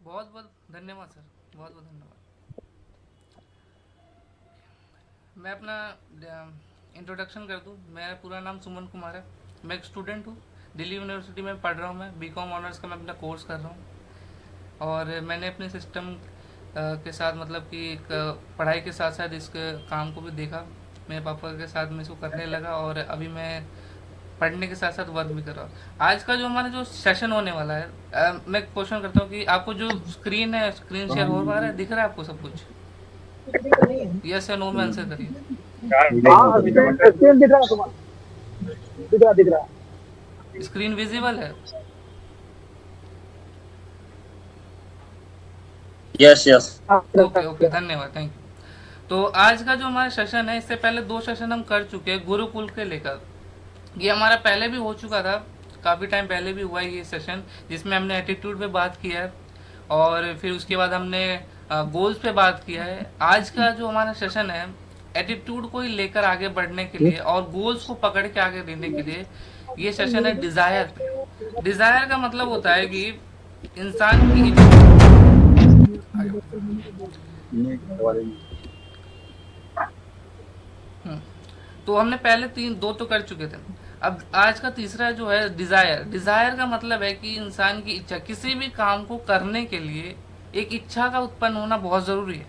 बहुत बहुत धन्यवाद सर, बहुत बहुत धन्यवाद। मैं अपना इंट्रोडक्शन कर दूं। मेरा पूरा नाम सुमन कुमार है। मैं एक स्टूडेंट हूँ। दिल्ली यूनिवर्सिटी में पढ़ रहा हूँ। मैं बीकॉम ऑनर्स का मैं अपना कोर्स कर रहा हूँ। और मैंने अपने सिस्टम के साथ मतलब कि एक पढ़ाई के साथ साथ इस काम को भी देखा। मेरे पापा के साथ मैं इसको करने लगा और अभी मैं पढ़ने के साथ साथ वर्क भी कर रहा हूँ। आज का जो हमारा जो सेशन होने वाला है, मैं क्वेश्चन करता हूँ कि आपको जो स्क्रीन है, स्क्रीन शेयर हो पा रहा है, दिख रहा है आपको सब कुछ? यस या नो में आंसर करिए। हाँ स्क्रीन दिख रहा है तुम्हारा, दिख रहा। स्क्रीन विजिबल है? Yes yes. ओके ओके, धन्यवाद, थैंक यू। तो आज का जो हमारा सेशन है, इससे पहले दो सेशन हम कर चुके हैं गुरुकुल के लेकर। ये हमारा पहले भी हो चुका था, काफ़ी टाइम पहले भी हुआ है ये सेशन, जिसमें हमने एटीट्यूड पे बात किया है और फिर उसके बाद हमने गोल्स पे बात किया है। आज का जो हमारा सेशन है, एटीट्यूड को ही लेकर आगे बढ़ने के लिए और गोल्स को पकड़ के आगे देने के लिए, ये सेशन है डिज़ायर पे। डिज़ायर का मतलब होता है कि इंसान की हम्म, तो हमने पहले तीन दो तो कर चुके थे। अब आज का तीसरा जो है डिजायर। डिजायर का मतलब है कि इंसान की इच्छा, किसी भी काम को करने के लिए एक इच्छा का उत्पन्न होना बहुत जरूरी है।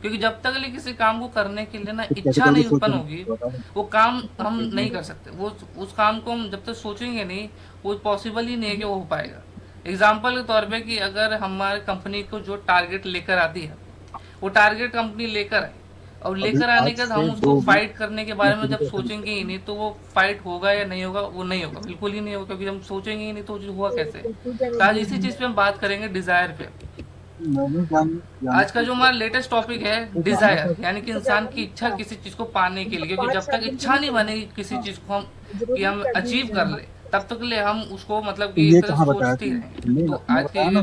क्योंकि जब तक लिए किसी काम को करने के लिए ना कैसे इच्छा करोगे नहीं सोच उत्पन्न रहे होगी, हो बताओ। वो काम हम नहीं कर सकते। वो उस काम को हम जब तक सोचेंगे नहीं, वो पॉसिबल ही नहीं है कि वो हो पाएगा। एग्जाम्पल के तौर पे कि अगर हमारे कंपनी को जो टारगेट लेकर आती है, वो टारगेट कंपनी लेकर आए और अभी लेकर आने आज के बाद से हम उसको 2 फाइट करने के बारे में जब सोचेंगे ही नहीं, तो वो फाइट होगा या नहीं होगा? वो नहीं होगा, बिल्कुल ही नहीं होगा। क्योंकि हम सोचेंगे ही नहीं तो हुआ कैसे? तो आज इसी चीज़ पे हम बात करेंगे, डिज़ायर पे। मैंने जाने आज का जो हमारा लेटेस्ट टॉपिक है तो आना था। डिज़ायर, यानी कि इंसान की इच्छा किसी चीज़ को पाने के लिए। क्योंकि जब तक इच्छा नहीं बनेगी किसी चीज़ को हम कि हम अचीव कर ले, तब तक ले हम उसको मतलब तो कि एक ये तरह कहाँ से बताया सोचते ही तुमने? रहेंगे। तुमने तो तुमने आज बताया के ना,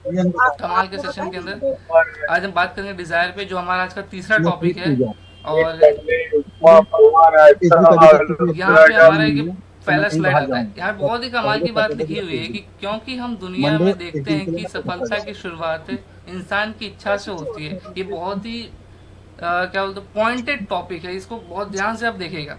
ये हमने बताया। कमाल के सेशन के अंदर आज हम बात करेंगे डिज़ायर पे, जो हमारा आज का तीसरा ये टॉपिक ठीक है। हो गया। और ये फेसबुक आईडी का कुछ यहाँ पे काम हमारा नहीं एक है तो मैं पहला कहीं स्लाइड बाहर आता है। जाऊंगा, यहाँ पे तो बहुत ही कमाल फ्राइडे की बात सैटरडे लिखी हुई छुट्टी है होगी। कि क्योंकि हम दुनिया मंडे में एक देखते दिन हैं के लिए कि मैं खुद सफलता की शुरुआत इंसान की इच्छा से होती है। ये बहुत ही क्या बोलते पॉइंटेड टॉपिक है, इसको बहुत ध्यान से आप देखेगा।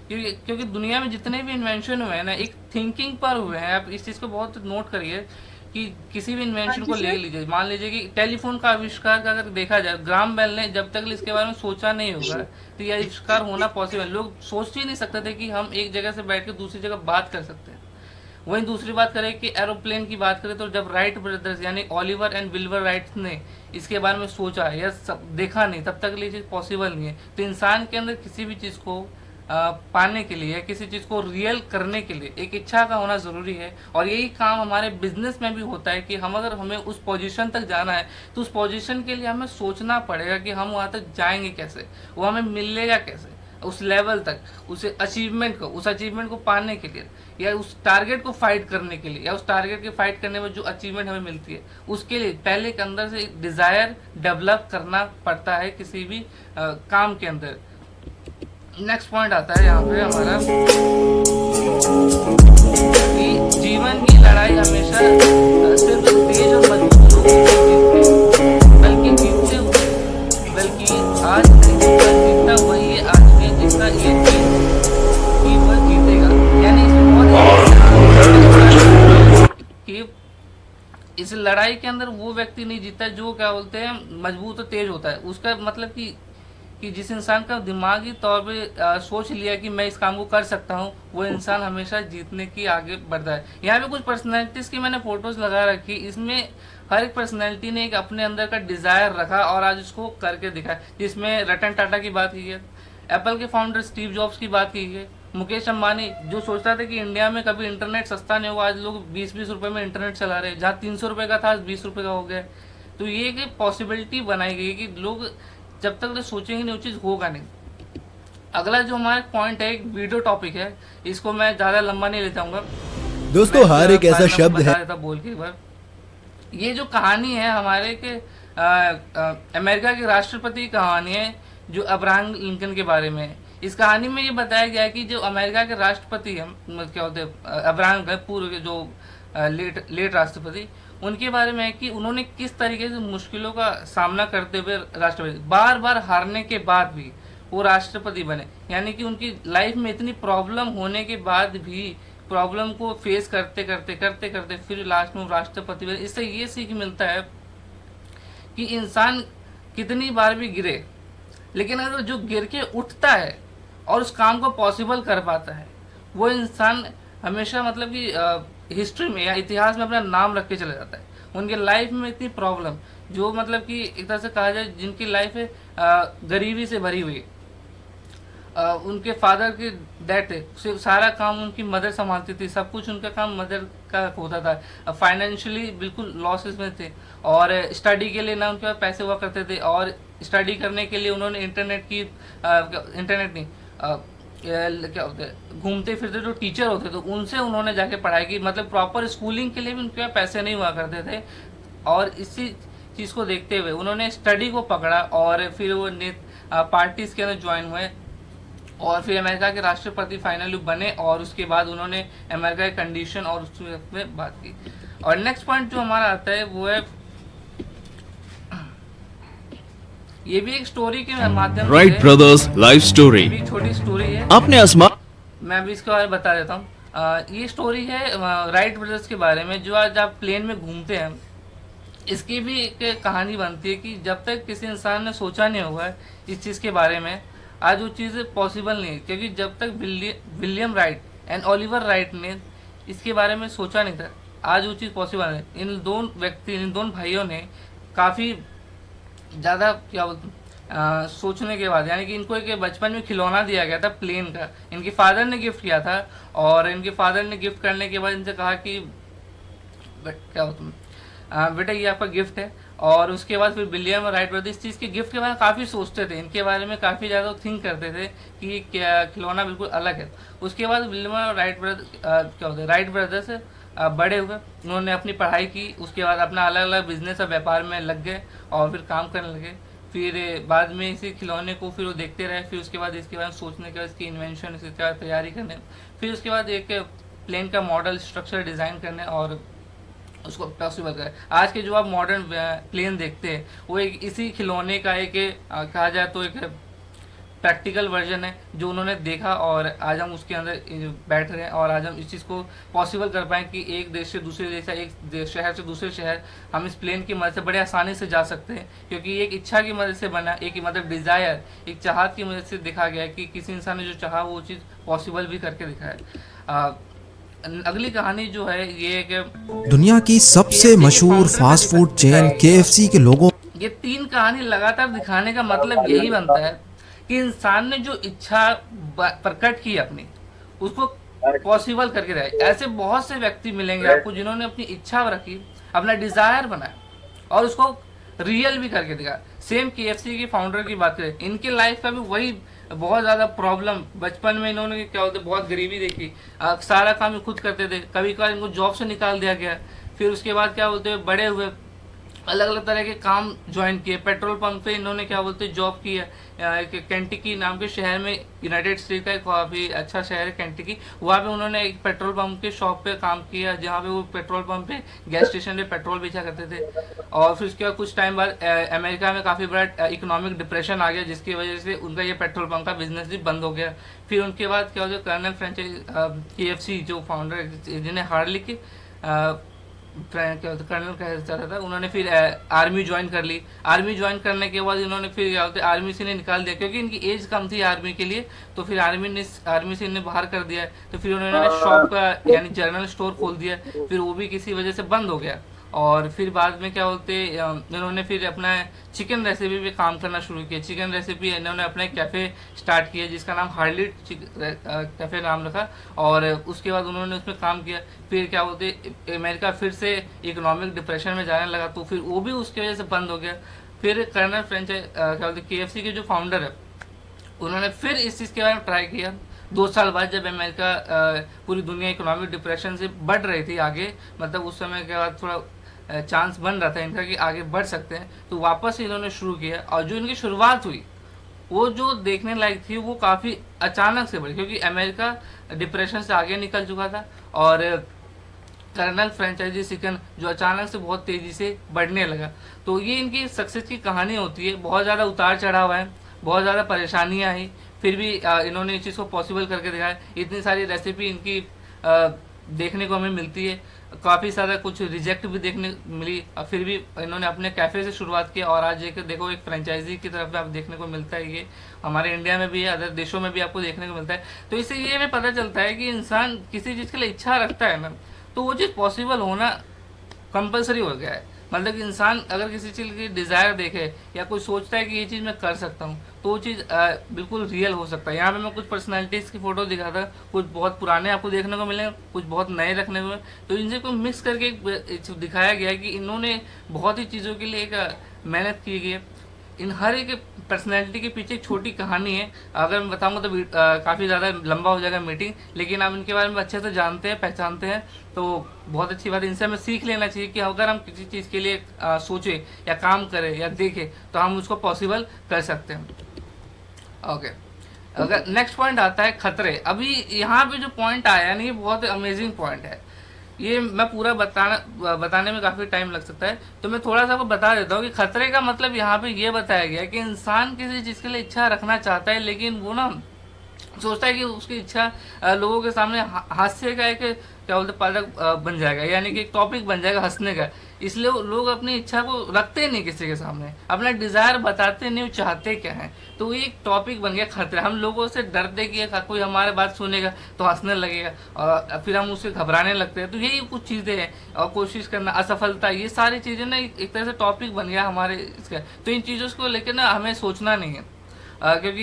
क्योंकि दुनिया में जितने भी इन्वेंशन हुए हैं ना, एक थिंकिंग पर हुए हैं। आप इस चीज़ को बहुत नोट करिए कि किसी भी इन्वेंशन को ले लीजिए, मान लीजिए कि टेलीफोन का आविष्कार का अगर देखा जाए, ग्राम बेल ने जब तक इसके बारे में सोचा नहीं होगा तो ये आविष्कार होना पॉसिबल। लोग सोच ही नहीं सकते थे कि हम एक जगह से बैठ के दूसरी जगह बात कर सकते हैं। वहीं दूसरी बात करें कि एरोप्लेन की बात करें, तो जब राइट ब्रदर्स यानी ऑलिवर एंड विल्बर राइट ने इसके बारे में सोचा या सब देखा नहीं, तब तक ये चीज़ पॉसिबल नहीं है। तो इंसान के अंदर किसी भी चीज़ को पाने के लिए, किसी चीज़ को रियल करने के लिए एक इच्छा का होना ज़रूरी है। और यही काम हमारे बिजनेस में भी होता है कि हम अगर हमें उस पोजीशन तक जाना है, तो उस पोजीशन के लिए हमें सोचना पड़ेगा कि हम वहाँ तक जाएंगे कैसे, वो हमें मिलेगा कैसे, उस लेवल तक, उस अचीवमेंट को पाने के लिए, या उस टारगेट को फाइट करने के लिए, या उस टारगेट के फाइट करने में जो अचीवमेंट हमें मिलती है, उसके लिए पहले के अंदर से डिज़ायर डेवलप करना पड़ता है किसी भी काम के अंदर। नेक्स्ट पॉइंट आता है यहाँ पे हमारा कि जीवन की लड़ाई हमेशा सिर्फ तेज और मजबूत लोगों से जीतते हैं, बल्कि आज नहीं तो कल जीतता वही है आज भी जिसका ये चीज कि वह जीतेगा। यानी इसमें बहुत कि इस लड़ाई के अंदर वो व्यक्ति नहीं जीता जो क्या बोलते हैं मजबूत और तेज होता है। उसका मतलब कि जिस इंसान का दिमागी तौर पे सोच लिया कि मैं इस काम को कर सकता हूँ, वो इंसान हमेशा जीतने की आगे बढ़ता है। यहाँ पे कुछ पर्सनैलिटीज़ की मैंने फोटोज़ लगा रखी, इसमें हर एक पर्सनैलिटी ने एक अपने अंदर का डिज़ायर रखा और आज उसको करके दिखाया। जिसमें रतन टाटा की बात की है, एप्पल के फाउंडर स्टीव जॉब्स की बात की है, मुकेश अंबानी जो सोचता था कि इंडिया में कभी इंटरनेट सस्ता नहीं होगा, आज लोग 20-20 रुपए में इंटरनेट चला रहे हैं। जहाँ 300 रुपये का था आज 20 रुपये का हो गया। तो ये एक पॉसिबिलिटी बनाई गई कि लोग जब तक सोचेंगे नहीं वो चीज़ होगा नहीं। अगला जो हमारा पॉइंट है, एक वीडियो टॉपिक है, इसको मैं ज़्यादा लंबा नहीं ले जाऊँगा। मैं दोस्तों हार एक ऐसा सारे मैं आपको शब्द है। बता देता बोल के एक बार। ये जो कहानी है हमारे के अमेरिका के राष्ट्रपति की कहानी है, जो अब्राहम लिंकन के बारे में है। इस कहानी में ये बताया गया है कि जो अमेरिका के राष्ट्रपति हैं, क्या होते हैं, अब्राहम पूर्व के जो लेट लेट राष्ट्रपति, उनके बारे में है कि उन्होंने किस तरीके से मुश्किलों का सामना करते हुए राष्ट्रपति, बार बार हारने के बाद भी वो राष्ट्रपति बने। यानी कि उनकी लाइफ में इतनी प्रॉब्लम होने के बाद भी प्रॉब्लम को फेस करते करते करते करते फिर लास्ट में वो राष्ट्रपति बने। इससे ये सीख मिलता है कि इंसान कितनी बार भी गिरे, लेकिन अगर जो गिर के उठता है और उस काम को पॉसिबल कर पाता है, वो इंसान हमेशा मतलब कि हिस्ट्री में या इतिहास में अपना नाम रख के चला जाता है। उनके लाइफ में इतनी प्रॉब्लम, जो मतलब कि एक तरह से कहा जाए जिनकी लाइफ है गरीबी से भरी हुई, उनके फादर की डेथ है, सिर्फ सारा काम उनकी मदर संभालती थी, सब कुछ उनका काम मदर का होता था, फाइनेंशियली बिल्कुल लॉसेस में थे, और स्टडी के लिए ना उनके पास पैसे हुआ करते थे, और स्टडी करने के लिए उन्होंने इंटरनेट नहीं क्या होता है, घूमते फिरते जो टीचर होते थे उनसे उन्होंने जाके पढ़ाई की, मतलब प्रॉपर स्कूलिंग के लिए भी उनके पास पैसे नहीं हुआ करते थे। और इसी चीज़ को देखते हुए उन्होंने स्टडी को पकड़ा और फिर वो पार्टीज के अंदर ज्वाइन हुए और फिर अमेरिका के राष्ट्रपति फाइनली बने, और उसके बाद उन्होंने अमेरिका की कंडीशन और उसमें बात की। और नेक्स्ट पॉइंट जो हमारा आता है वो है, ये भी एक स्टोरी के माध्यम राइट से, ब्रदर्स लाइफ स्टोरी। ये भी एक छोटी स्टोरी है, आपने आसमान मैं अभी इसके बारे में बता देता हूँ। ये स्टोरी है राइट ब्रदर्स के बारे में, जो आज आप प्लेन में घूमते हैं। इसकी भी एक कहानी बनती है कि जब तक किसी इंसान ने सोचा नहीं होगा इस चीज़ के बारे में, आज वो चीज़ पॉसिबल नहीं है। क्योंकि जब तक William right and Oliver right ने इसके बारे में सोचा नहीं था, आज वो चीज़ पॉसिबल है। इन दोनों भाइयों ने काफ़ी ज़्यादा क्या बोलते सोचने के बाद, यानी कि इनको एक बचपन में खिलौना दिया गया था प्लेन का, इनके फादर ने गिफ्ट किया था, और इनके फादर ने गिफ्ट करने के बाद इनसे कहा कि क्या बोलते बेटा ये आपका गिफ्ट है। और उसके बाद फिर विलियम राइट ब्रदर इस चीज़ के गिफ्ट के बारे में काफ़ी सोचते थे, इनके बारे में काफ़ी ज़्यादा थिंक करते थे कि ये क्या खिलौना बिल्कुल अलग है। उसके बाद विलियम राइट ब्रदर क्या होता है राइट ब्रदर्स बड़े हुए, उन्होंने अपनी पढ़ाई की, उसके बाद अपना अलग अलग बिजनेस और व्यापार में लग गए और फिर काम करने लगे। फिर बाद में इसी खिलौने को फिर वो देखते रहे, फिर उसके बाद इसके बारे में सोचने के बाद इसकी इन्वेंशन, इसकी तैयारी करने, फिर उसके बाद एक प्लेन का मॉडल स्ट्रक्चर डिज़ाइन करने और उसको पॉसिबल करें। आज के जो आप मॉडर्न प्लेन देखते हैं वो एक इसी खिलौने का एक कहा जाए तो एक प्रैक्टिकल वर्जन है जो उन्होंने देखा, और आज हम उसके अंदर बैठ रहे हैं और आज हम इस चीज़ को पॉसिबल कर पाएँ कि एक देश से दूसरे देश या एक शहर से दूसरे शहर हम इस प्लेन की मदद से बड़े आसानी से जा सकते हैं। क्योंकि एक इच्छा की मदद से बना, एक मतलब डिज़ायर, एक चाहत की मदद से देखा गया है कि किसी इंसान ने जो चाहा वो चीज़ पॉसिबल भी करके दिखाया। अगली कहानी जो है ये कि दुनिया की सबसे KFC के मशहूर founder फास्ट फूड ने चेन बताया KFC के लोगों ये 3 कहानी लगातार दिखाने का मतलब यही बनता है कि इंसान ने जो इच्छा प्रकट की अपनी, उसको पॉसिबल करके रहा। ऐसे बहुत से व्यक्ति मिलेंगे आपको जिन्होंने अपनी इच्छा रखी, अपना डिजायर बनाया और उसको रियल भी करके दिखा। सेम KFC के फाउंडर की बात करें, इनकी लाइफ का भी वही बहुत ज़्यादा प्रॉब्लम, बचपन में इन्होंने क्या होता है बहुत गरीबी देखी, सारा काम ये खुद करते थे, कभी कभार इनको जॉब से निकाल दिया गया। फिर उसके बाद क्या बोलते हैं बड़े हुए, अलग अलग तरह के काम ज्वाइन किए। पेट्रोल पंप पे इन्होंने क्या बोलते हैं जॉब की है, केंटकी नाम के शहर में, यूनाइटेड स्टेट का एक काफ़ी अच्छा शहर है केंटकी, वहाँ पे उन्होंने एक पेट्रोल पंप के शॉप पे काम किया, जहाँ पे वो पेट्रोल पंप पे गैस स्टेशन पे पेट्रोल बेचा करते थे। और फिर उसके बाद कुछ टाइम बाद अमेरिका में काफ़ी बड़ा इकोनॉमिक डिप्रेशन आ गया, जिसकी वजह से उनका ये पेट्रोल पंप का बिजनेस भी बंद हो गया। फिर उनके बाद क्या होता है कर्नल फ्रेंचाइज KFC जो फाउंडर जिन्हें हार्डली के क्या होता कर्नल कहा जाता था, उन्होंने फिर आर्मी ज्वाइन कर ली। आर्मी ज्वाइन करने के बाद इन्होंने फिर क्या होता है आर्मी से इन्हें निकाल दिया, क्योंकि इनकी एज कम थी आर्मी के लिए, तो फिर आर्मी से इन्हें बाहर कर दिया। तो फिर उन्होंने शॉप का यानी जनरल स्टोर खोल दिया, फिर वो भी किसी वजह से बंद हो गया। और फिर बाद में क्या बोलते इन्होंने फिर अपना चिकन रेसिपी पे काम करना शुरू किया। चिकन रेसिपी इन्होंने अपना एक कैफ़े स्टार्ट किया जिसका नाम हार्डली कैफ़े नाम रखा, और उसके बाद उन्होंने उसमें काम किया। फिर क्या बोलते अमेरिका फिर से इकोनॉमिक डिप्रेशन में जाने लगा, तो फिर वो भी उसकी वजह से बंद हो गया। फिर कर्नल फ्रेंचाइज क्या बोलते KFC के जो फाउंडर है उन्होंने फिर इस चीज़ के बारे में ट्राई किया। 2 साल बाद जब अमेरिका पूरी दुनिया इकोनॉमिक डिप्रेशन से बढ़ रही थी आगे, मतलब उस समय के बाद थोड़ा चांस बन रहा था इनका कि आगे बढ़ सकते हैं, तो वापस इन्होंने शुरू किया। और जो इनकी शुरुआत हुई वो जो देखने लायक थी वो काफ़ी अचानक से बढ़ी, क्योंकि अमेरिका डिप्रेशन से आगे निकल चुका था और कर्नल फ्रेंचाइजी चिकन जो अचानक से बहुत तेज़ी से बढ़ने लगा। तो ये इनकी सक्सेस की कहानी होती है। बहुत ज़्यादा उतार चढ़ाव है, बहुत ज़्यादा परेशानियाँ आई, फिर भी इन्होंने इस चीज़ को पॉसिबल करके दिखाया। इतनी सारी रेसिपी इनकी देखने को हमें मिलती है, काफ़ी सारा कुछ रिजेक्ट भी देखने मिली, और फिर भी इन्होंने अपने कैफ़े से शुरुआत की और आज एक देखो एक फ्रेंचाइजी की तरफ आप देखने को मिलता है। ये हमारे इंडिया में भी है, अदर देशों में भी आपको देखने को मिलता है। तो इससे ये हमें पता चलता है कि इंसान किसी चीज़ के लिए इच्छा रखता है ना, तो वो चीज़ पॉसिबल होना कंपलसरी हो गया है। मतलब कि इंसान अगर किसी चीज़ की डिज़ायर देखे या कोई सोचता है कि ये चीज़ मैं कर सकता हूँ, तो वो चीज़ बिल्कुल रियल हो सकता है। यहाँ पे मैं कुछ पर्सनालिटीज़ की फ़ोटो दिखा था, कुछ बहुत पुराने आपको देखने को मिले, कुछ बहुत नए रखने को मिले। तो इन सबको मिक्स करके एक दिखाया गया है कि इन्होंने बहुत ही चीज़ों के लिए एक मेहनत की गई है। इन हर एक पर्सनैलिटी के पीछे एक छोटी कहानी है। अगर मैं बताऊंगा तो काफ़ी ज़्यादा लंबा हो जाएगा मीटिंग, लेकिन आप इनके बारे में अच्छे से जानते हैं, पहचानते हैं, तो बहुत अच्छी बात है। इनसे हमें सीख लेना चाहिए कि अगर हम किसी चीज़ के लिए सोचें या काम करें या देखें तो हम उसको पॉसिबल कर सकते हैं। ओके, अगर नेक्स्ट पॉइंट आता है खतरे। अभी यहाँ पे जो पॉइंट आया ना, ये बहुत अमेजिंग पॉइंट है। ये मैं पूरा बताने में काफ़ी टाइम लग सकता है, तो मैं थोड़ा सा आपको बता देता हूँ कि खतरे का मतलब यहाँ पे ये बताया गया है कि इंसान किसी चीज़ के लिए इच्छा रखना चाहता है, लेकिन वो ना सोचता है कि उसकी इच्छा लोगों के सामने हास्य का एक क्या बोलते पादक बन जाएगा, यानी कि एक टॉपिक बन जाएगा हंसने का। इसलिए लोग अपनी इच्छा को रखते नहीं किसी के सामने, अपना डिज़ायर बताते नहीं, वो चाहते क्या है। तो ये एक टॉपिक बन गया खतरा। हम लोगों से डरते कि कोई हमारे बात सुनेगा तो हंसने लगेगा और फिर हम उससे घबराने लगते हैं। तो यही कुछ चीज़ें हैं, और कोशिश करना, असफलता, ये सारी चीज़ें ना एक तरह से टॉपिक बन गया हमारे इसका। तो इन चीज़ों को लेकर ना हमें सोचना नहीं है, क्योंकि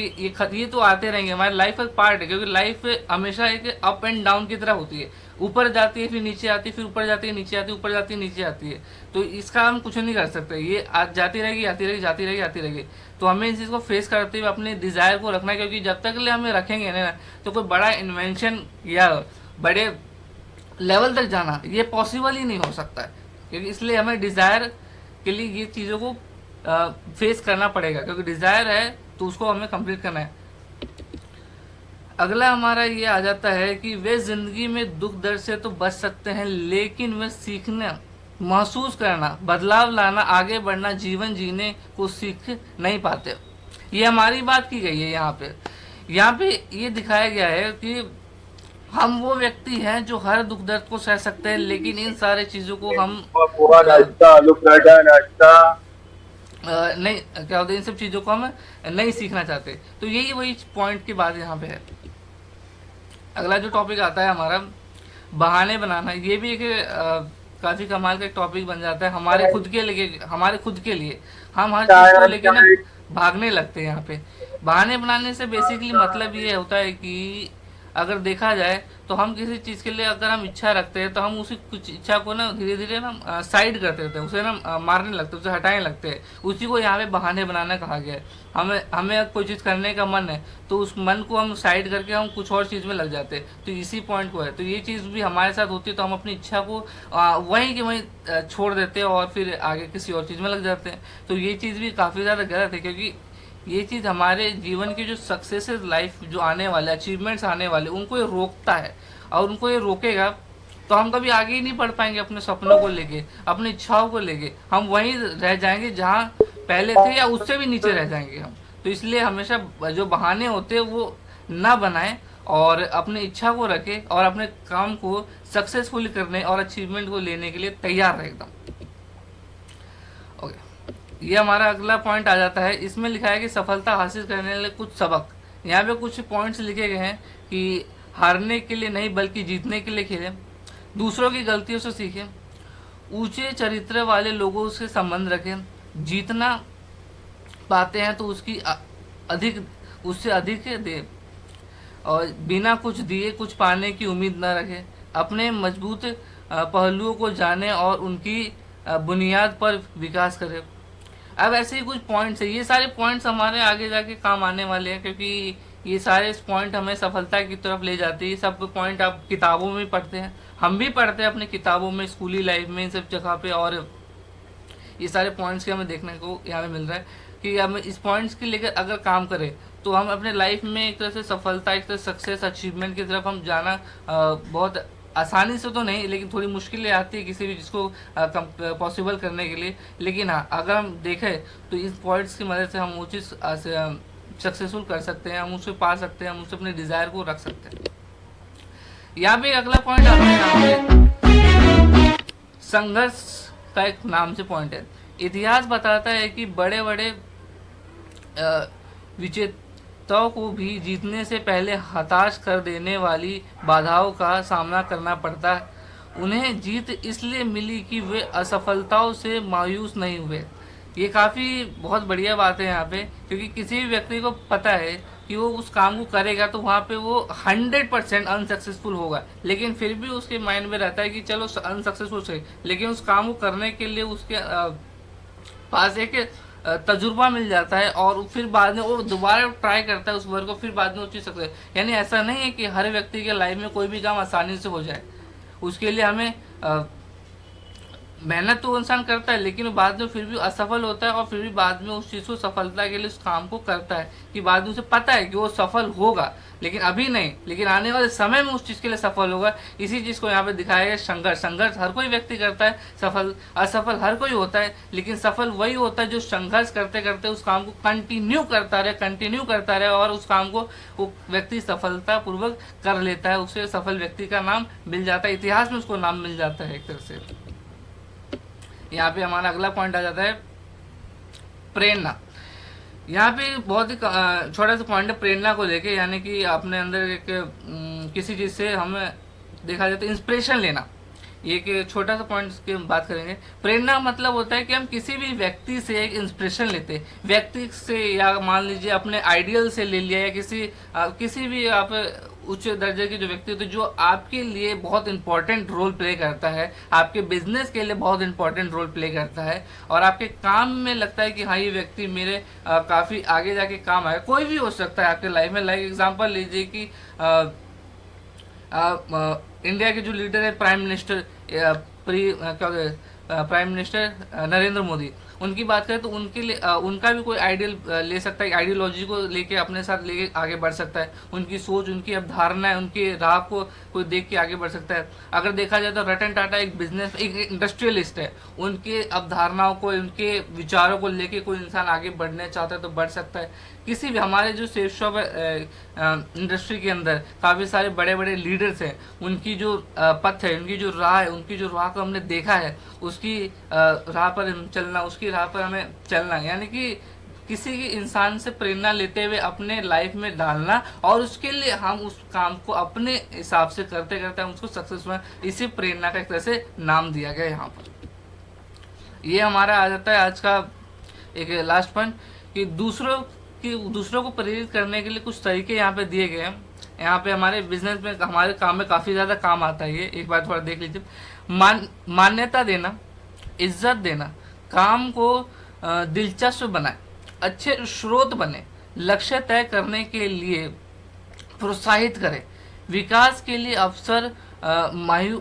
ये तो आते रहेंगे, हमारी लाइफ का पार्ट है। क्योंकि लाइफ हमेशा एक अप एंड डाउन की तरह होती है, ऊपर जाती है फिर नीचे आती है, फिर ऊपर जाती है नीचे आती है, ऊपर जाती है नीचे आती है। तो इसका हम कुछ नहीं कर सकते, ये आज जाती रहेगी, आती रहेगी, जाती रहेगी, आती रहेगी। तो हमें इस चीज़ को फेस करते हुए अपने डिज़ायर को रखना है, क्योंकि जब तक ले हमें रखेंगे ना, तो कोई बड़ा इन्वेंशन या बड़े लेवल तक जाना ये पॉसिबल ही नहीं हो सकता है। क्योंकि इसलिए हमें डिज़ायर के लिए ये चीज़ों को फेस करना पड़ेगा, क्योंकि डिज़ायर है तो उसको हमें कंप्लीट करना है। अगला हमारा ये आ जाता है कि वे जिंदगी में दुख दर्द से तो बच सकते हैं, लेकिन वे सीखना, महसूस करना, बदलाव लाना, आगे बढ़ना, जीवन जीने को सीख नहीं पाते। ये हमारी बात की गई है यहाँ पे ये दिखाया गया है कि हम वो व्यक्ति हैं जो हर दुख दर्द को सह सकते हैं, लेकिन इन सारे चीज़ों को हम पूरा नाश्ता, आलू पराठा नाश्ता। नहीं क्या होता है, इन सब चीज़ों को हम नहीं सीखना चाहते। तो यही वही पॉइंट की बात यहाँ पे है। अगला जो टॉपिक आता है हमारा, बहाने बनाना। ये भी एक काफ़ी कमाल का एक टॉपिक बन जाता है हमारे खुद के लिए। हम हर चीज़ को लेके ना भागने लगते हैं। यहाँ पे बहाने बनाने से बेसिकली मतलब ये होता है कि अगर देखा जाए तो हम किसी चीज़ के लिए अगर हम इच्छा रखते हैं तो हम उसी कुछ इच्छा को ना धीरे धीरे ना साइड करते रहते हैं, उसे ना मारने लगते हैं, उसे हटाने लगते हैं। उसी को यहाँ पे बहाने बनाना कहा गया है। हमें कोई चीज़ करने का मन है तो उस मन को हम साइड करके हम कुछ और चीज़ में लग जाते हैं। तो इसी पॉइंट को है, तो ये चीज़ भी हमारे साथ होती है। तो हम अपनी इच्छा को वहीं के वहीं छोड़ देते हैं और फिर आगे किसी और चीज़ में लग जाते हैं। तो ये चीज़ भी काफ़ी ज़्यादा गलत है, क्योंकि ये चीज़ हमारे जीवन की जो सक्सेसेस, लाइफ जो आने वाले अचीवमेंट्स आने वाले, उनको ये रोकता है। और उनको ये रोकेगा तो हम कभी आगे ही नहीं बढ़ पाएंगे अपने सपनों को लेके, अपनी इच्छाओं को लेके। हम वहीं रह जाएंगे जहाँ पहले थे या उससे भी नीचे रह जाएंगे हम। तो इसलिए हमेशा जो बहाने होते हैं वो ना बनाएं और अपनी इच्छा को रखें और अपने काम को सक्सेसफुली करने और अचीवमेंट को लेने के लिए तैयार रहे एकदम। ओके, ये हमारा अगला पॉइंट आ जाता है। इसमें लिखा है कि सफलता हासिल करने के लिए कुछ सबक। यहाँ पे कुछ पॉइंट्स लिखे गए हैं कि हारने के लिए नहीं बल्कि जीतने के लिए खेलें, दूसरों की गलतियों से सीखें, ऊंचे चरित्र वाले लोगों से संबंध रखें, जीतना पाते हैं तो उससे अधिक दे, और बिना कुछ दिए कुछ पाने की उम्मीद न रखें, अपने मजबूत पहलुओं को जाने और उनकी बुनियाद पर विकास करें। अब ऐसे ही कुछ पॉइंट्स है, ये सारे पॉइंट्स हमारे आगे जाके काम आने वाले हैं, क्योंकि ये सारे पॉइंट हमें सफलता की तरफ ले जाते हैं। ये सब पॉइंट आप किताबों में पढ़ते हैं, हम भी पढ़ते हैं अपनी किताबों में, स्कूली लाइफ में, इन सब जगह पे। और ये सारे पॉइंट्स के हमें देखने को यहाँ पे मिल रहा है कि हम इस पॉइंट्स के लेकर अगर काम करें तो हम अपने लाइफ में एक तरह से सफलता, एक तरह से सक्सेस, अचीवमेंट की तरफ हम जाना बहुत आसानी से तो नहीं, लेकिन थोड़ी मुश्किलें आती है किसी भी चीज़ को पॉसिबल करने के लिए। लेकिन हाँ, अगर हम देखें तो इस पॉइंट्स की मदद से हम वो चीज़ सक्सेसफुल कर सकते हैं, हम उसे पा सकते हैं, हम उससे अपने डिज़ायर को रख सकते हैं। यहाँ पे अगला पॉइंट आता है, यहाँ पे संघर्ष का एक नाम से पॉइंट है। इतिहास बताता है कि बड़े बड़े विजेताओं को भी जीतने से पहले हताश कर देने वाली बाधाओं का सामना करना पड़ता है। उन्हें जीत इसलिए मिली कि वे असफलताओं से मायूस नहीं हुए। ये काफ़ी बहुत बढ़िया बात है यहाँ पे, क्योंकि किसी भी व्यक्ति को पता है कि वो उस काम को करेगा तो वहाँ पे वो 100% अनसक्सेसफुल होगा, लेकिन फिर भी उसके माइंड में रहता है कि चलो अनसक्सेसफुल सही, लेकिन उस काम को करने के लिए उसके पास एक तजुर्बा मिल जाता है, और फिर बाद में वो दोबारा ट्राई करता है उस वर्क को, फिर बाद में वो चीज़ सकते। यानी ऐसा नहीं है कि हर व्यक्ति के लाइफ में कोई भी काम आसानी से हो जाए। उसके लिए हमें मेहनत तो इंसान करता है, लेकिन बाद में फिर भी असफल होता है, और फिर भी बाद में उस चीज़ को सफलता के लिए उस काम को करता है कि बाद में उसे पता है कि वो सफल होगा, लेकिन अभी नहीं, लेकिन आने वाले समय में उस चीज़ के लिए सफल होगा। इसी चीज़ को यहाँ पे दिखाया गया। संघर्ष, संघर्ष हर कोई व्यक्ति करता है, सफल असफल हर कोई होता है, लेकिन सफल वही होता है जो संघर्ष करते करते उस काम को कंटिन्यू करता रहे और उस काम को वो व्यक्ति सफलतापूर्वक कर लेता है। उसे सफल व्यक्ति का नाम मिल जाता है, इतिहास में उसको नाम मिल जाता है एक तरह से। यहाँ पे हमारा अगला पॉइंट आ जाता है प्रेरणा। यहाँ पे बहुत ही छोटा सा पॉइंट है प्रेरणा को लेके, यानी कि अपने अंदर एक किसी चीज़ से हमें देखा जाए तो इंस्पिरेशन लेना। ये एक छोटा सा पॉइंट की बात करेंगे। प्रेरणा मतलब होता है कि हम किसी भी व्यक्ति से एक इंस्पिरेशन लेते हैं, व्यक्ति से, या मान लीजिए अपने आइडियल से ले लिया, या किसी भी आप उच्च दर्जे के जो व्यक्ति होते हैं जो आपके लिए बहुत इंपॉर्टेंट रोल प्ले करता है, आपके बिजनेस के लिए बहुत इंपॉर्टेंट रोल प्ले करता है, और आपके काम में लगता है कि हाँ ये व्यक्ति मेरे काफ़ी आगे जाके काम आएगा। कोई भी हो सकता है आपके लाइफ में। लाइक एग्जांपल लीजिए कि इंडिया के जो लीडर है prime minister prime minister Narendra Modi, उनकी बात करें तो उनके लिए उनका भी कोई आइडियल ले सकता है, आइडियोलॉजी को लेके अपने साथ लेके आगे बढ़ सकता है। उनकी सोच, उनकी अवधारणा है, उनकी राह को कोई देख के आगे बढ़ सकता है। अगर देखा जाए तो रतन टाटा एक इंडस्ट्रियलिस्ट है, उनके अवधारणाओं को, उनके विचारों को लेके कोई इंसान आगे बढ़ने चाहता है तो बढ़ सकता है। किसी भी हमारे जो सेफ शॉप इंडस्ट्री के अंदर काफ़ी सारे बड़े बड़े लीडर्स हैं, उनकी जो पथ है, उनकी जो राह है, उनकी जो राह को हमने देखा है, उसकी राह पर चलना, उसकी राह पर हमें चलना, यानी कि किसी की इंसान से प्रेरणा लेते हुए अपने लाइफ में डालना, और उसके लिए हम उस काम को अपने हिसाब से करते करते हम उसको सक्सेस हुए। इसी प्रेरणा का एक तरह से नाम दिया गया यहाँ पर। ये हमारा आ जाता है आज का एक लास्ट पॉइंट, कि दूसरों को प्रेरित करने के लिए कुछ तरीके यहाँ पे दिए गए हैं। यहाँ पे हमारे बिजनेस में, हमारे काम में काफ़ी ज़्यादा काम आता है ये। एक बार थोड़ा देख लीजिए। मान्यता देना, इज्जत देना, काम को दिलचस्प बनाए, अच्छे स्रोत बने, लक्ष्य तय करने के लिए प्रोत्साहित करें, विकास के लिए अवसर मुहैया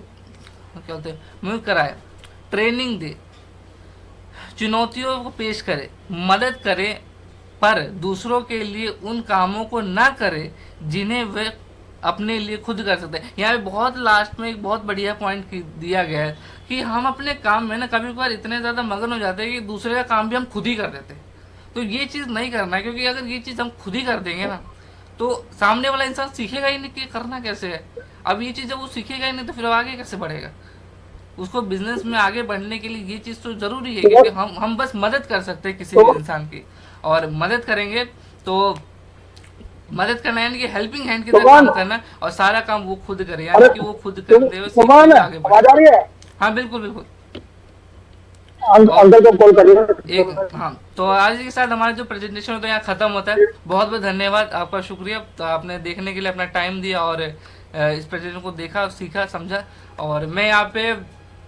कराए, ट्रेनिंग दे, चुनौतियों को पेश करे, मदद करे, पर दूसरों के लिए उन कामों को ना करे जिन्हें वे अपने लिए खुद कर सकते हैं। यहाँ पे बहुत लास्ट में एक बहुत बढ़िया पॉइंट दिया गया है कि हम अपने काम में ना कभी कभार इतने ज़्यादा मगन हो जाते हैं कि दूसरे का काम भी हम खुद ही कर देते हैं। तो ये चीज़ नहीं करना है, क्योंकि अगर ये चीज़ हम खुद ही कर देंगे ना तो सामने वाला इंसान सीखेगा ही नहीं कि करना कैसे है। अब ये चीज़ जब वो सीखेगा ही नहीं तो फिर आगे कैसे बढ़ेगा। उसको बिजनेस में आगे बढ़ने के लिए ये चीज़ तो ज़रूरी है, क्योंकि हम बस मदद कर सकते हैं किसी भी इंसान की, और मदद करेंगे तो मदद करना यानी कि हेल्पिंग हैंड की तरह काम करना, और सारा काम वो खुद करे, यानी कि वो खुद करते हुए आगे बढ़े। हाँ बिल्कुल बिल्कुल। अंकल को कॉल करिए। हाँ, तो आज के साथ हमारा जो प्रेजेंटेशन होता है यहाँ खत्म होता है। बहुत बहुत धन्यवाद आपका, शुक्रिया। तो आपने देखने के लिए अपना टाइम दिया और इस प्रेजेंटेशन को देखा, सीखा, समझा। और मैं यहाँ पे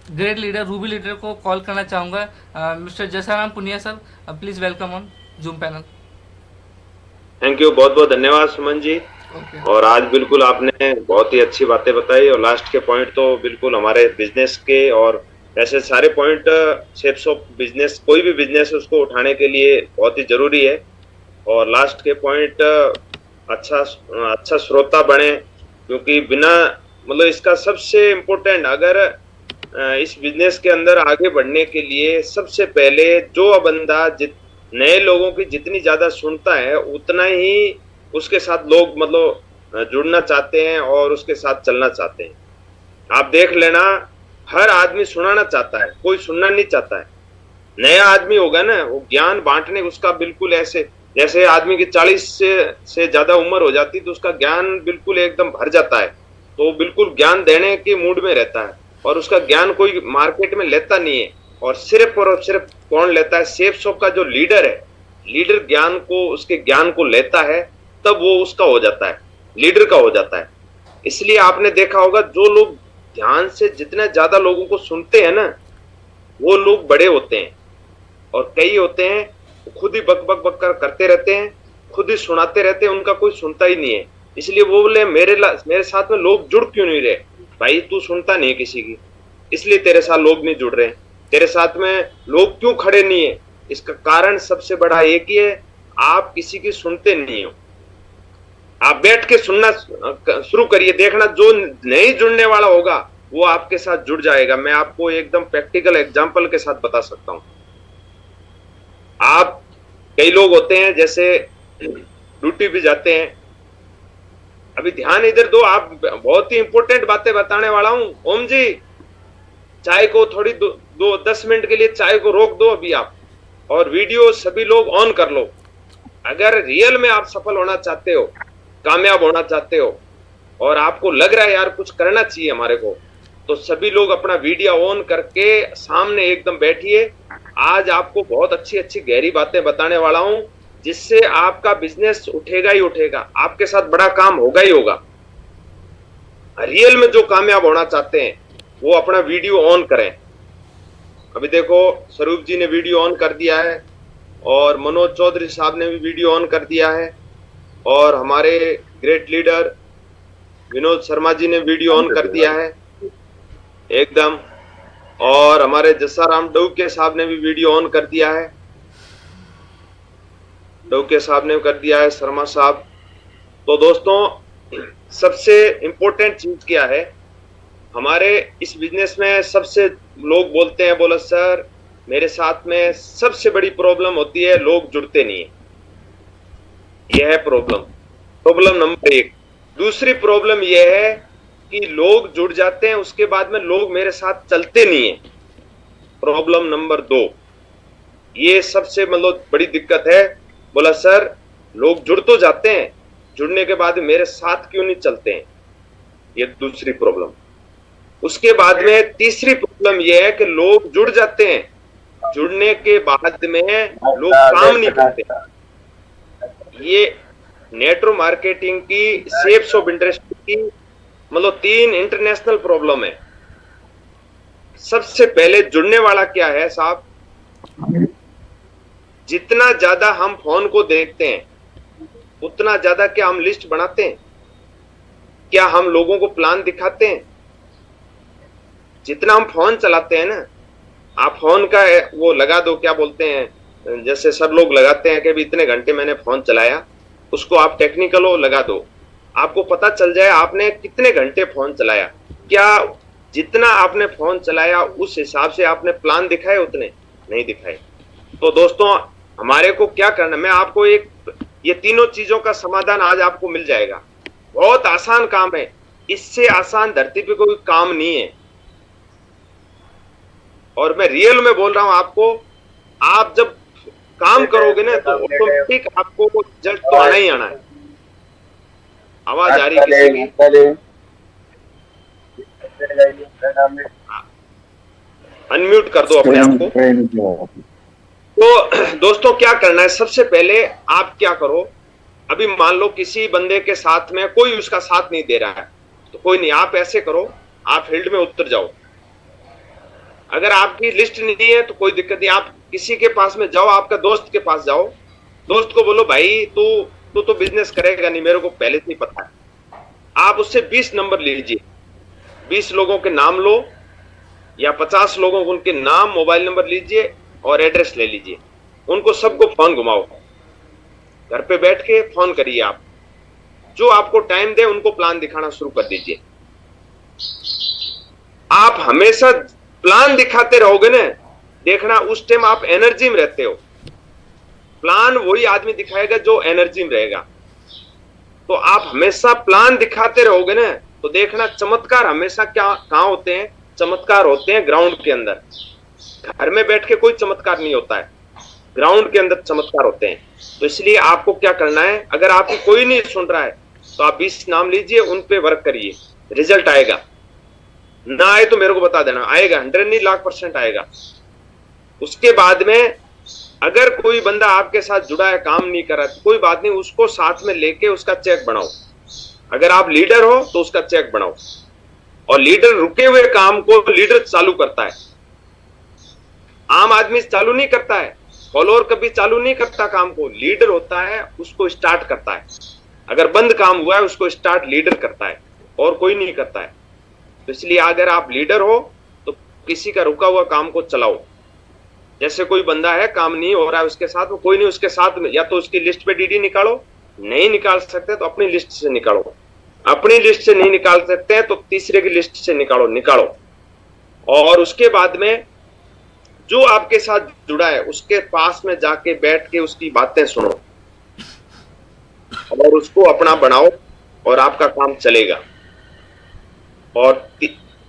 ग्रेट लीडर, रूबी लीडर को कॉल करना चाहूँगा। Mister Jasaram Punia sir, please welcome on zoom panel. Thank you, बहुत बहुत धन्यवाद सुमन जी। और आज बिल्कुल आपने बहुत ही अच्छी बातें बताई, और लास्ट के पॉइंट तो बिल्कुल हमारे बिजनेस के, और ऐसे सारे पॉइंट शेप्स ऑफ बिजनेस, कोई भी बिजनेस है उसको उठाने के लिए बहुत ही जरूरी है। और लास्ट के पॉइंट अच्छा श्रोता बने, क्योंकि बिना मतलब इसका सबसे इम्पोर्टेंट, अगर इस बिजनेस के अंदर आगे बढ़ने के लिए सबसे पहले जो बंदा नए लोगों की जितनी ज्यादा सुनता है उतना ही उसके साथ लोग मतलब जुड़ना चाहते हैं और उसके साथ चलना चाहते हैं। आप देख लेना, हर आदमी सुनाना चाहता है, कोई सुनना नहीं चाहता है। नया आदमी होगा ना, वो ज्ञान बांटने उसका बिल्कुल ऐसे, जैसे आदमी की 40 से ज्यादा उम्र हो जाती तो उसका ज्ञान बिल्कुल एकदम भर जाता है, तो वो बिल्कुल ज्ञान देने के मूड में रहता है और उसका ज्ञान कोई मार्केट में लेता नहीं है। और सिर्फ कौन लेता है? सेफ शॉप का जो लीडर है, लीडर ज्ञान को, उसके ज्ञान को लेता है, तब वो उसका हो जाता है, लीडर का हो जाता है। इसलिए आपने देखा होगा जो लोग ध्यान से जितना ज्यादा लोगों को सुनते हैं ना, वो लोग बड़े होते हैं। और कई होते हैं खुद ही बक बक बक करते रहते हैं, खुद ही सुनाते रहते हैं, उनका कोई सुनता ही नहीं है। इसलिए वो बोले मेरे साथ में लोग जुड़ क्यों नहीं रहे? भाई तू सुनता नहीं है किसी की, इसलिए तेरे साथ लोग नहीं जुड़ रहे। तेरे साथ में लोग क्यों खड़े नहीं है? इसका कारण सबसे बड़ा एक ही है, आप किसी की सुनते नहीं हो। आप बैठ के सुनना शुरू करिए, देखना जो नहीं जुड़ने वाला होगा वो आपके साथ जुड़ जाएगा। मैं आपको एकदम प्रैक्टिकल एग्जांपल के साथ बता सकता हूं। आप, कई लोग होते हैं जैसे ड्यूटी भी जाते हैं, अभी ध्यान इधर दो, आप बहुत ही इंपॉर्टेंट बातें बताने वाला हूं। ओम जी, चाय को थोड़ी 10 मिनट के लिए चाय को रोक दो अभी आप, और वीडियो सभी लोग ऑन कर लो। अगर रियल में आप सफल होना चाहते हो, कामयाब होना चाहते हो, और आपको लग रहा है यार कुछ करना चाहिए हमारे को, तो सभी लोग अपना वीडियो ऑन करके सामने एकदम बैठिए। आज आपको बहुत अच्छी अच्छी गहरी बातें बताने वाला हूं, जिससे आपका बिजनेस उठेगा ही उठेगा, आपके साथ बड़ा काम होगा ही होगा। रियल में जो कामयाब होना चाहते हैं वो अपना वीडियो ऑन करें। अभी देखो स्वरूप जी ने वीडियो ऑन कर दिया है, और मनोज चौधरी साहब ने भी वीडियो ऑन कर दिया है, और हमारे ग्रेट लीडर विनोद शर्मा जी ने वीडियो ऑन कर दिया है एकदम, और हमारे जसाराम डुके साहब ने भी वीडियो ऑन कर दिया है, डुके साहब ने कर दिया है, शर्मा साहब। तो दोस्तों सबसे इंपॉर्टेंट चीज क्या है हमारे इस बिजनेस में? सबसे लोग बोलते हैं, बोला सर मेरे साथ में सबसे बड़ी प्रॉब्लम होती है लोग जुड़ते नहीं है। यह है प्रॉब्लम नंबर 1। दूसरी प्रॉब्लम यह है कि लोग जुड़ जाते हैं, उसके बाद में लोग मेरे साथ चलते नहीं है। प्रॉब्लम नंबर 2, ये सबसे मतलब बड़ी दिक्कत है। बोला सर लोग जुड़ तो जाते हैं, जुड़ने के बाद मेरे साथ क्यों नहीं चलते हैं? ये दूसरी प्रॉब्लम। उसके बाद में तीसरी प्रॉब्लम यह है कि लोग जुड़ जाते हैं, जुड़ने के बाद में लोग काम नहीं करते। ये नेटवर्क मार्केटिंग की, शेप्स ऑफ इंटरेस्ट की मतलब 3 इंटरनेशनल प्रॉब्लम है। सबसे पहले जुड़ने वाला क्या है साहब? जितना ज्यादा हम फोन को देखते हैं उतना ज्यादा क्या हम लिस्ट बनाते हैं? क्या हम लोगों को प्लान दिखाते हैं? जितना हम फोन चलाते हैं ना, आप फोन का वो लगा दो, क्या बोलते हैं, जैसे सब लोग लगाते हैं कि भी इतने घंटे मैंने फोन चलाया, उसको आप टेक्निकल वो लगा दो, आपको पता चल जाए आपने कितने घंटे फोन चलाया। क्या जितना आपने फोन चलाया उस हिसाब से आपने प्लान दिखाए? उतने नहीं दिखाए। तो दोस्तों हमारे को क्या करना, मैं आपको ये तीनों चीजों का समाधान आज आपको मिल जाएगा। बहुत आसान काम है, इससे आसान धरती पे कोई काम नहीं है। और मैं रियल में बोल रहा हूं आपको, आप जब काम करोगे ना तो ऑटोमेटिक आपको रिजल्ट तो आना ही आना है। आवाज आ रही है किसी की? अनम्यूट कर दो अपने आप को। तो दोस्तों क्या करना है, सबसे पहले आप क्या करो, अभी मान लो किसी बंदे के साथ में कोई उसका साथ नहीं दे रहा है, तो कोई नहीं, आप ऐसे करो, आप फील्ड में उतर जाओ। अगर आपकी लिस्ट नहीं है तो कोई दिक्कत नहीं, आप किसी के पास में जाओ, आपका दोस्त के पास जाओ, दोस्त को बोलो भाई तू तो बिजनेस करेगा नहीं, मेरे को पहले से ही पता है। आप उससे 20 नंबर लीजिए, 20 लोगों के नाम लो या 50 लोगों को उनके नाम, मोबाइल नंबर लीजिए और एड्रेस ले लीजिए, उनको सबको फोन घुमाओ, घर पे बैठ के फोन करिए। आप जो आपको टाइम दे उनको प्लान दिखाना शुरू कर दीजिए। आप हमेशा प्लान दिखाते रहोगे ना, देखना उस टाइम आप एनर्जी में रहते हो। प्लान वही आदमी दिखाएगा जो एनर्जी में रहेगा। तो आप हमेशा प्लान दिखाते रहोगे ना, तो देखना चमत्कार हमेशा क्या कहां होते हैं? चमत्कार होते हैं ग्राउंड के अंदर। घर में बैठ के कोई चमत्कार नहीं होता है, ग्राउंड के अंदर चमत्कार होते हैं। तो इसलिए आपको क्या करना है, अगर आपको कोई नहीं सुन रहा है तो आप 20 नाम लीजिए, उन पे वर्क करिए, रिजल्ट आएगा। ना आए तो मेरे को बता देना, आएगा, 100 नहीं लाख % आएगा। उसके बाद में अगर कोई बंदा आपके साथ जुड़ा है, काम नहीं कर रहा, तो कोई बात नहीं, उसको साथ में लेके उसका चेक बनाओ। अगर आप लीडर हो तो उसका चेक बनाओ। और लीडर रुके हुए काम को लीडर चालू करता है, आम आदमी चालू नहीं करता है, फॉलोअर कभी चालू नहीं करता काम को। लीडर होता है, उसको स्टार्ट करता है। अगर बंद काम हुआ है उसको स्टार्ट लीडर करता है, और कोई नहीं करता है। तो इसलिए अगर आप लीडर हो तो किसी का रुका हुआ काम को चलाओ। जैसे कोई बंदा है, काम नहीं हो रहा है उसके साथ, वो कोई नहीं, उसके साथ में या तो उसकी लिस्ट पे डीडी निकालो, नहीं निकाल सकते तो अपनी लिस्ट से निकालो, अपनी लिस्ट से नहीं निकाल सकते हैं तो तीसरे की लिस्ट से निकालो। और उसके बाद में जो आपके साथ जुड़ा है उसके पास में जाके बैठ के उसकी बातें सुनो और उसको अपना बनाओ, और आपका काम चलेगा। और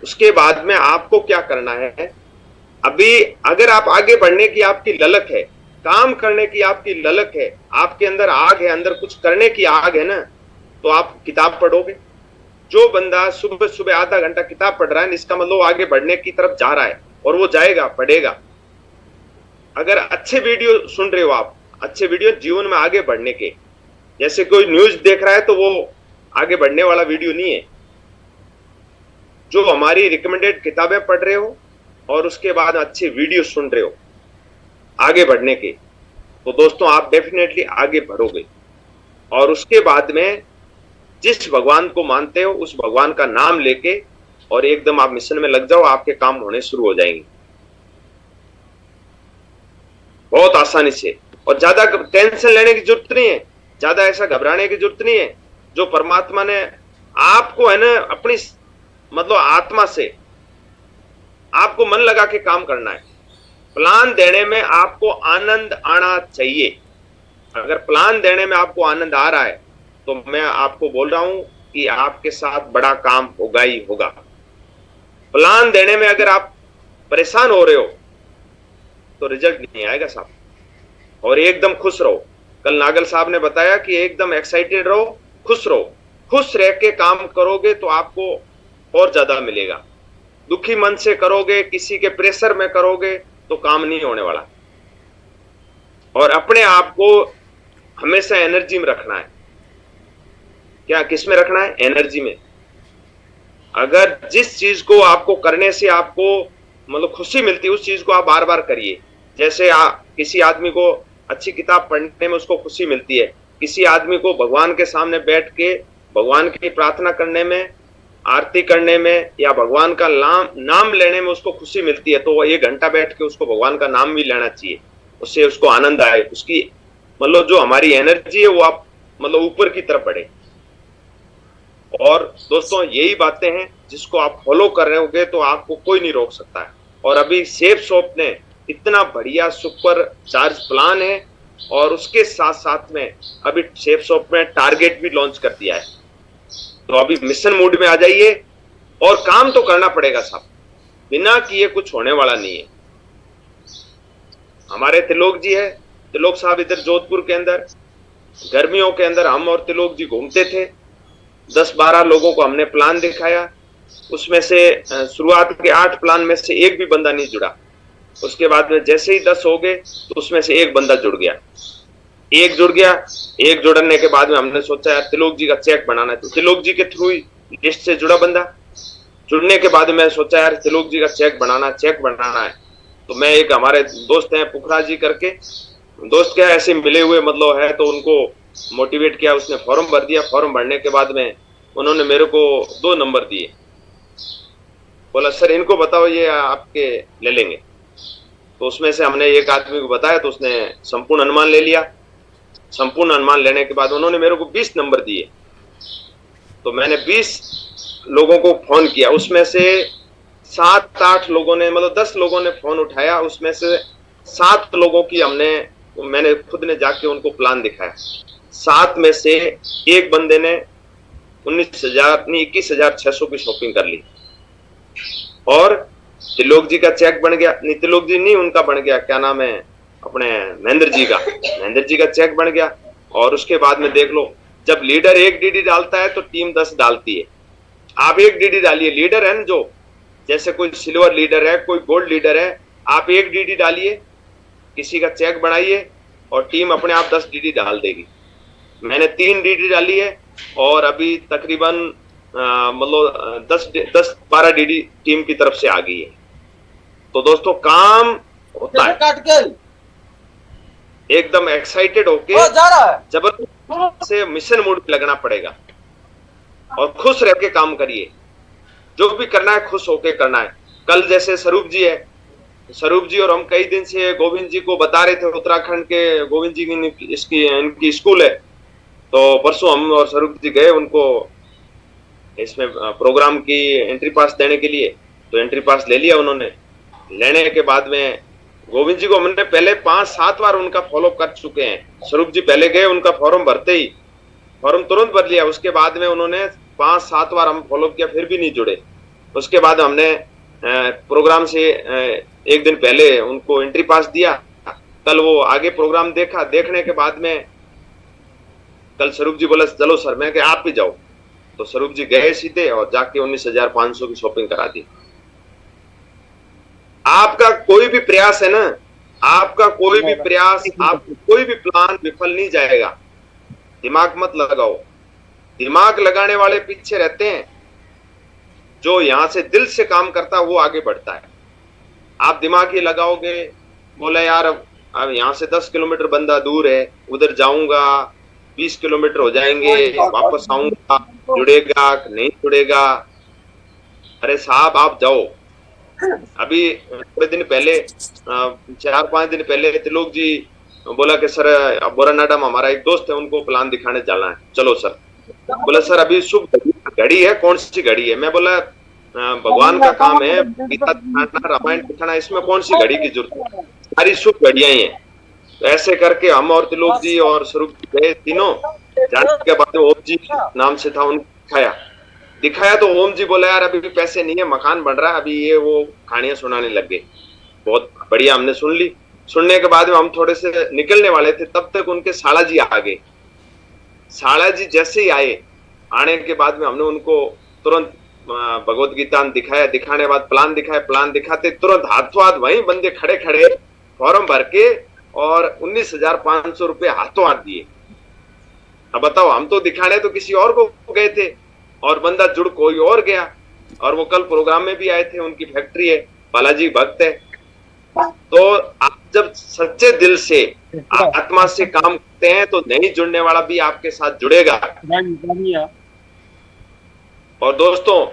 उसके बाद में आपको क्या करना है, अभी अगर आप आगे बढ़ने की आपकी ललक है, काम करने की आपकी ललक है, आपके अंदर आग है, अंदर कुछ करने की आग है ना, तो आप किताब पढ़ोगे। जो बंदा सुबह सुबह आधा घंटा किताब पढ़ रहा है, इसका मतलब आगे बढ़ने की तरफ जा रहा है, और वो जाएगा, पढ़ेगा। अगर अच्छे वीडियो सुन रहे हो आप, अच्छे वीडियो जीवन में आगे बढ़ने के, जैसे कोई न्यूज देख रहा है तो वो आगे बढ़ने वाला वीडियो नहीं है। जो हमारी रिकमेंडेड किताबें पढ़ रहे हो और उसके बाद अच्छे वीडियो सुन रहे हो आगे बढ़ने के, तो दोस्तों आप डेफिनेटली आगे बढ़ोगे। और उसके बाद में जिस भगवान को मानते हो उस भगवान का नाम लेके और एकदम आप मिशन में लग जाओ, आपके काम होने शुरू हो जाएंगे बहुत आसानी से। और ज्यादा टेंशन लेने की जरूरत नहीं है, ज्यादा ऐसा घबराने की जरूरत नहीं है। जो परमात्मा ने आपको है ना, अपनी मतलब आत्मा से आपको मन लगा के काम करना है। प्लान देने में आपको आनंद आना चाहिए। अगर प्लान देने में आपको आनंद आ रहा है तो मैं आपको बोल रहा हूं कि आपके साथ बड़ा काम होगा ही होगा। प्लान देने में अगर आप परेशान हो रहे हो तो रिजल्ट नहीं आएगा साहब। और एकदम खुश रहो। कल नागल साहब ने बताया कि एकदम एक्साइटेड रहो, खुश रहो। खुश रह के काम करोगे तो आपको और ज्यादा मिलेगा। दुखी मन से करोगे, किसी के प्रेशर में करोगे तो काम नहीं होने वाला। और अपने आप को हमेशा एनर्जी में रखना है। क्या किस में रखना है? एनर्जी में। अगर जिस चीज को आपको करने से आपको मतलब खुशी मिलती है उस चीज को आप बार बार करिए। जैसे किसी आदमी को अच्छी किताब पढ़ने में उसको खुशी मिलती है, किसी आदमी को भगवान के सामने बैठ के भगवान की प्रार्थना करने में, आरती करने में या भगवान का नाम लेने में उसको खुशी मिलती है, तो वो 1 घंटा बैठ के उसको भगवान का नाम भी लेना चाहिए। उससे उसको आनंद आए, उसकी मतलब जो हमारी एनर्जी है वो आप मतलब ऊपर की तरफ बढ़े। और दोस्तों यही बातें हैं जिसको आप फॉलो कर रहे होंगे तो आपको कोई नहीं रोक सकता है। और अभी सेफ शॉप ने इतना बढ़िया सुपर चार्ज प्लान है और उसके साथ साथ में अभी सेफ शॉप में टारगेट भी लॉन्च कर दिया है। तो अभी मिशन मोड में आ जाइए और काम तो करना पड़ेगा साहब, बिना किए कुछ होने वाला नहीं है। हमारे तिलोक जी है, तिलोक साहब इधर जोधपुर के अंदर गर्मियों के अंदर हम और तिलोक जी घूमते थे। 10-12 लोगों को हमने प्लान दिखाया, उसमें से शुरुआत के 8 प्लान में से एक भी बंदा नहीं जुड़ा। उसके बाद में जैसे ही 10 हो गए तो उसमें से एक बंदा जुड़ गया। एक जुड़ गया, एक जुड़ने के बाद में हमने सोचा यार तिलोक जी का चेक बनाना है, तो तिलोक जी के थ्रू ही लिस्ट से जुड़ा बंदा। जुड़ने के बाद में सोचा यार तिलोक जी का चेक बनाना है। तो मैं एक हमारे दोस्त हैं पुखरा जी करके, दोस्त क्या ऐसे मिले हुए मतलब है, तो उनको मोटिवेट किया, उसने फॉर्म भर दिया। फॉर्म भरने के बाद में उन्होंने मेरे को 2 नंबर दिए, बोला सर इनको बताओ ये आपके ले लेंगे। तो उसमें से हमने एक आदमी को बताया तो उसने संपूर्ण अनुमान ले लिया। संपूर्ण अनुमान लेने के बाद उन्होंने मेरे को 20 नंबर दिए। तो मैंने 20 लोगों को फोन किया, उसमें से 7-8 लोगों ने, मतलब 10 लोगों ने फोन उठाया, उसमें से 7 लोगों की मैंने खुद ने जाके उनको प्लान दिखाया। 7 में से एक बंदे ने 21,600 की शॉपिंग कर ली, और त्रिलोक जी का चेक बन गया, नहीं त्रिलोक जी नहीं, उनका बन गया, क्या नाम है अपने महेंद्र जी का चेक बन गया। और उसके बाद में देख लो, जब लीडर 1 डीडी डालता है तो टीम 10 डालती है। आप 1 डीडी डालिए, लीडर है ना, जो जैसे कोई सिल्वर लीडर है, कोई गोल्ड लीडर है, आप 1 डीडी डालिए, किसी का चेक बनाइए, और टीम अपने आप 10 डीडी डाल देगी। मैंने 3 डीडी डाली है, और अभी तकरीबन मतलब 10-12 डीडी टीम की तरफ से आ गई है। तो दोस्तों काम होता है, एकदम एक्साइटेड होके जबरदस्त से मिशन मोड पे लगना पड़ेगा, और खुश रह के काम करिए। जो भी करना है खुश होके करना है। कल जैसे स्वरूप जी है, स्वरूप जी और हम कई दिन से गोविंद जी को बता रहे थे, उत्तराखंड के गोविंद जी की इनकी स्कूल है, तो परसों हम और स्वरूप जी गए उनको इसमें प्रोग्राम की एंट्री पास देने के लिए। तो एंट्री पास ले लिया उन्होंने। लेने के बाद में गोविंद जी को हमने पहले 5-7 बार उनका फॉलो कर चुके हैं। स्वरूप जी पहले गए, उनका फॉर्म भरते ही फॉर्म तुरंत भर लिया, उसके बाद में उन्होंने 5-7 बार हम फॉलो किया, फिर भी नहीं जुड़े। उसके बाद हमने प्रोग्राम से एक दिन पहले उनको एंट्री पास दिया। कल वो आगे प्रोग्राम देखा, देखने के बाद में कल स्वरूप जी बोला चलो सर, मैं आप भी जाओ। तो स्वरूप जी गए सीधे और जाके 19,500 की शॉपिंग करा दी। आपका कोई भी प्रयास है ना, आपका कोई भी प्रयास, आपका कोई भी प्लान विफल नहीं जाएगा। दिमाग मत लगाओ, दिमाग लगाने वाले पीछे रहते हैं। जो यहां से दिल से काम करता है वो आगे बढ़ता है। आप दिमाग ही लगाओगे, बोला यार अब यहां से 10 किलोमीटर बंदा दूर है, उधर जाऊंगा, 20 किलोमीटर हो जाएंगे, वापस आऊंगा, जुड़ेगा नहीं जुड़ेगा। अरे साहब आप जाओ। अभी थोड़े दिन पहले 4-5 दिन पहले त्रिलोक जी बोला कि सर बोरानाडा में हमारा एक दोस्त है, उनको प्लान दिखाने जाना है, चलो सर। बोला सर अभी शुभ घड़ी है, कौन सी घड़ी है? मैं बोला भगवान का काम है, गीता दिखाना, रामायण दिखाना, इसमें कौन सी घड़ी की जरूरत है, सारी शुभ घड़ियां ही है। तो ऐसे करके हम और त्रिलोक जी और स्वरूप जी गए तीनों। जाने के बाद ओम जी नाम से था, उनको दिखाया तो ओम जी बोला यार अभी भी पैसे नहीं है, मकान बन रहा है, अभी ये वो कहानियां सुनाने लग गए। बहुत बढ़िया, हमने सुन ली। सुनने के बाद में हम थोड़े से निकलने वाले थे, तब तक उनके साला जी आ गए। साला जी जैसे ही आए, आने के बाद में हमने उनको तुरंत भगवत गीता दिखाया, दिखाने के बाद प्लान दिखाया, प्लान दिखाते तुरंत हाथों हाथ वहीं बंदे खड़े खड़े फॉर्म भर के और 19,500 रुपए हाथों हाथ दिए। अब बताओ, हम तो दिखाने तो किसी और को गए थे और बंदा जुड़ कोई और गया। और वो कल प्रोग्राम में भी आए थे, उनकी फैक्ट्री है, बालाजी भक्त है। तो आप जब सच्चे दिल से आत्मा से काम करते हैं तो नहीं जुड़ने वाला भी आपके साथ जुड़ेगा। और दोस्तों